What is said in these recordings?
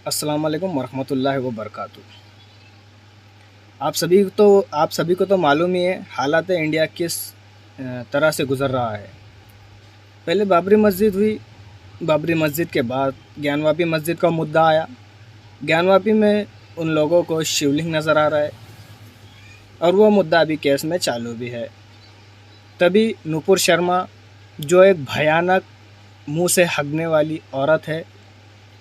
अस्सलाम वालेकुम वरहमतुल्लाहि व बरकातुहू। आप सभी को तो मालूम ही है हालात इंडिया किस तरह से गुज़र रहा है। पहले बाबरी मस्जिद हुई, बाबरी मस्जिद के बाद ज्ञानवापी मस्जिद का मुद्दा आया। ज्ञानवापी में उन लोगों को शिवलिंग नज़र आ रहा है और वो मुद्दा अभी केस में चालू भी है। तभी नुपुर शर्मा, जो एक भयानक मुंह से हगने वाली औरत है,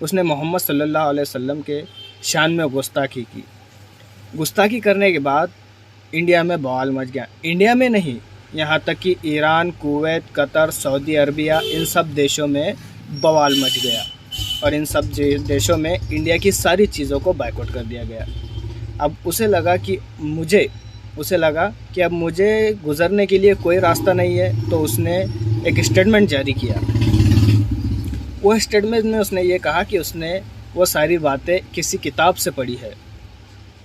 उसने मोहम्मद सल्लल्लाहु अलैहि वसल्लम के शान में गुस्ताखी की। गुस्ताखी करने के बाद इंडिया में बवाल मच गया। इंडिया में नहीं, यहाँ तक कि Iran, Kuwait, Qatar, Saudi Arabia, इन सब देशों में बवाल मच गया और इन सब देशों में इंडिया की सारी चीज़ों को बायकॉट कर दिया गया। अब उसे लगा कि अब मुझे गुज़रने के लिए कोई रास्ता नहीं है, तो उसने एक स्टेटमेंट जारी किया। वो स्टेटमेंट में उसने ये कहा कि उसने वो सारी बातें किसी किताब से पढ़ी है।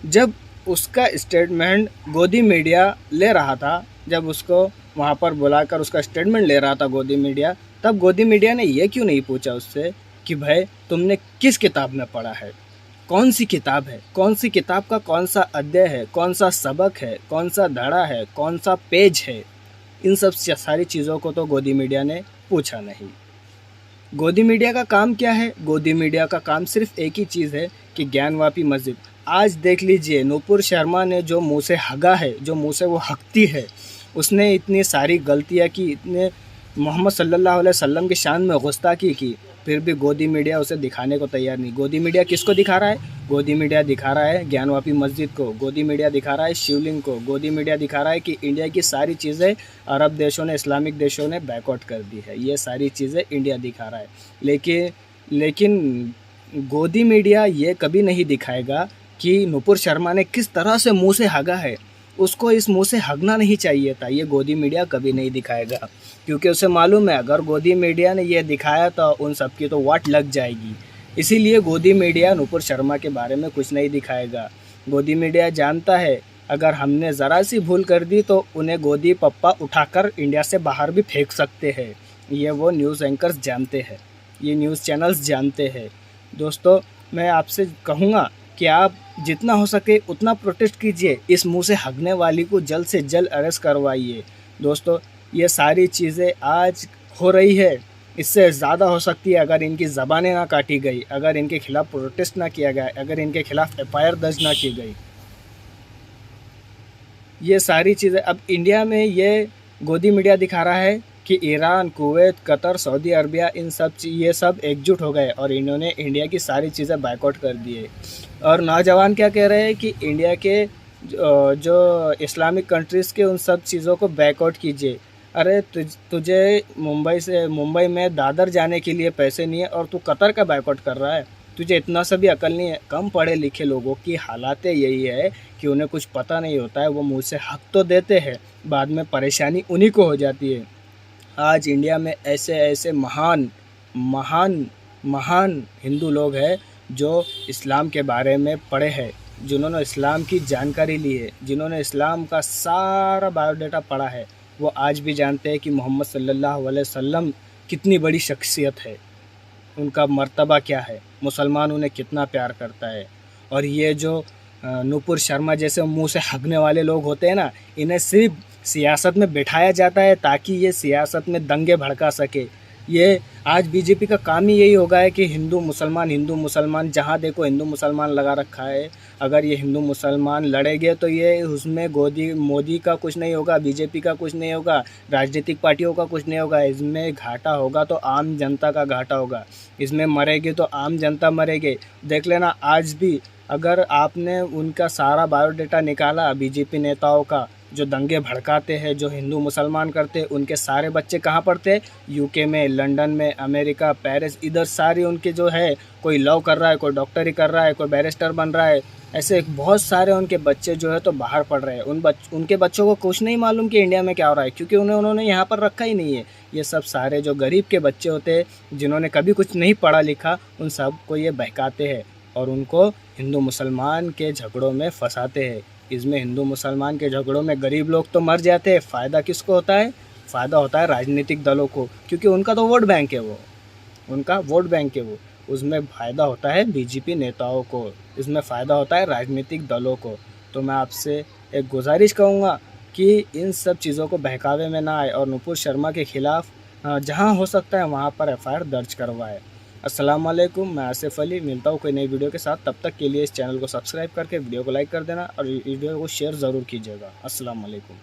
जब उसका स्टेटमेंट गोदी मीडिया ले रहा था, जब उसको वहाँ पर बुलाकर उसका स्टेटमेंट ले रहा था गोदी मीडिया, तब गोदी मीडिया ने ये क्यों नहीं पूछा उससे कि भाई तुमने किस किताब में पढ़ा है, कौन सी किताब है, कौन सी किताब का कौन सा अध्याय है, कौन सा सबक है, कौन सा धड़ा है, कौन सा पेज है। इन सब सारी चीज़ों को तो गोदी मीडिया ने पूछा नहीं। गोदी मीडिया का काम क्या है? गोदी मीडिया का काम सिर्फ एक ही चीज़ है कि ज्ञानवापी मस्जिद। आज देख लीजिए, नुपुर शर्मा ने जो मुंह से हगा है, जो मुंह से वो हकती है, उसने इतनी सारी गलतियां की, इतने मोहम्मद सल्लल्लाहु अलैहि वसल्लम की शान में गुस्ताखी की, फिर भी गोदी मीडिया उसे दिखाने को तैयार नहीं। गोदी मीडिया किसको दिखा रहा है? गोदी मीडिया दिखा रहा है ज्ञानवापी मस्जिद को, गोदी मीडिया दिखा रहा है शिवलिंग को, गोदी मीडिया दिखा रहा है कि इंडिया की सारी चीज़ें अरब देशों ने, इस्लामिक देशों ने बैकआउट कर दी है। ये सारी चीज़ें इंडिया दिखा रहा है। लेकिन गोदी मीडिया ये कभी नहीं दिखाएगा कि नुपुर शर्मा ने किस तरह से मुंह से हगा है। उसको इस मुंह से हगना नहीं चाहिए था। ये गोदी मीडिया कभी नहीं दिखाएगा, क्योंकि उसे मालूम है अगर गोदी मीडिया ने ये दिखाया तो उन सब की तो वाट लग जाएगी। इसीलिए गोदी मीडिया नुपुर शर्मा के बारे में कुछ नहीं दिखाएगा। गोदी मीडिया जानता है अगर हमने ज़रा सी भूल कर दी तो उन्हें गोदी पप्पा उठाकर इंडिया से बाहर भी फेंक सकते हैं। ये वो न्यूज़ एंकर्स जानते हैं, ये न्यूज़ चैनल्स जानते हैं। दोस्तों, मैं आपसे कहूँगा कि आप जितना हो सके उतना प्रोटेस्ट कीजिए, इस मुंह से हगने वाली को जल्द से जल्द अरेस्ट करवाइए। दोस्तों, ये सारी चीज़ें आज हो रही है, इससे ज़्यादा हो सकती है अगर इनकी ज़बानें ना काटी गई, अगर इनके खिलाफ़ प्रोटेस्ट ना किया गया, अगर इनके खिलाफ़ एफआईआर दर्ज ना की गई। ये सारी चीज़ें अब इंडिया में ये गोदी मीडिया दिखा रहा है कि Iran, Kuwait, Qatar, Saudi Arabia, ये सब एकजुट हो गए और इन्होंने इंडिया की सारी चीज़ें बायकॉट कर दिए। और नौजवान क्या कह रहे हैं कि इंडिया के जो इस्लामिक कंट्रीज़ के उन सब चीज़ों को बायकॉट कीजिए। अरे तुझे मुंबई में दादर जाने के लिए पैसे नहीं है और तू कतर का बायकॉट कर रहा है। तुझे इतना सा भी अकल नहीं है। कम पढ़े लिखे लोगों की हालात यही है कि उन्हें कुछ पता नहीं होता है। वो मुँह से हक तो देते हैं, बाद में परेशानी उन्हीं को हो जाती है। आज इंडिया में ऐसे ऐसे महान महान महान हिंदू लोग हैं जो इस्लाम के बारे में पढ़े हैं, जिन्होंने इस्लाम की जानकारी ली है, जिन्होंने इस्लाम का सारा बायोडाटा पढ़ा है। वो आज भी जानते हैं कि मोहम्मद सल्लल्लाहु अलैहि वसल्लम कितनी बड़ी शख्सियत है, उनका मर्तबा क्या है, मुसलमान उन्हें कितना प्यार करता है। और ये जो नुपुर शर्मा जैसे मुंह से हगने वाले लोग होते हैं ना, इन्हें सिर्फ सियासत में बिठाया जाता है ताकि ये सियासत में दंगे भड़का सके। ये आज बीजेपी का काम ही यही होगा है कि हिंदू मुसलमान, जहाँ देखो हिंदू मुसलमान लगा रखा है। अगर ये हिंदू मुसलमान लड़ेंगे तो ये उसमें मोदी का कुछ नहीं होगा, बीजेपी का कुछ नहीं होगा, राजनीतिक पार्टियों का कुछ नहीं होगा। इसमें घाटा होगा तो आम जनता का घाटा होगा, इसमें मरेंगे तो आम जनता मरेंगे। देख लेना, आज भी अगर आपने उनका सारा बायोडाटा निकाला बीजेपी नेताओं का, जो दंगे भड़काते हैं, जो हिंदू मुसलमान करते हैं, उनके सारे बच्चे कहाँ पढ़ते हैं? यूके में, लंदन में, अमेरिका, पेरिस, इधर सारी उनके जो है, कोई लॉ कर रहा है, कोई डॉक्टरी कर रहा है, कोई बैरिस्टर बन रहा है। ऐसे बहुत सारे उनके बच्चे जो है तो बाहर पढ़ रहे हैं। उनके बच्चों को कुछ नहीं मालूम कि इंडिया में क्या हो रहा है, क्योंकि उन्होंने यहाँ पर रखा ही नहीं है। ये सब सारे जो गरीब के बच्चे होते हैं, जिन्होंने कभी कुछ नहीं पढ़ा लिखा, उन सब को ये बहकाते हैं और उनको हिंदू मुसलमान के झगड़ों में फंसाते हैं। इसमें हिंदू मुसलमान के झगड़ों में गरीब लोग तो मर जाते हैं। फ़ायदा किसको होता है? फ़ायदा होता है राजनीतिक दलों को, क्योंकि उनका तो वोट बैंक है, उनका वोट बैंक है। उसमें फ़ायदा होता है बीजेपी नेताओं को, इसमें फ़ायदा होता है राजनीतिक दलों को। तो मैं आपसे एक गुजारिश करूँगा कि इन सब चीज़ों को बहकावे में ना आए और नुपुर शर्मा के खिलाफ़ जहाँ हो सकता है वहाँ पर एफआईआर दर्ज करवाएँ। अस्सलाम वालेकुम, मैं आसिफ अली, मिलता हूँ कोई नई वीडियो के साथ। तब तक के लिए इस चैनल को सब्सक्राइब करके वीडियो को लाइक कर देना और वीडियो को शेयर ज़रूर कीजिएगा। अस्सलाम वालेकुम।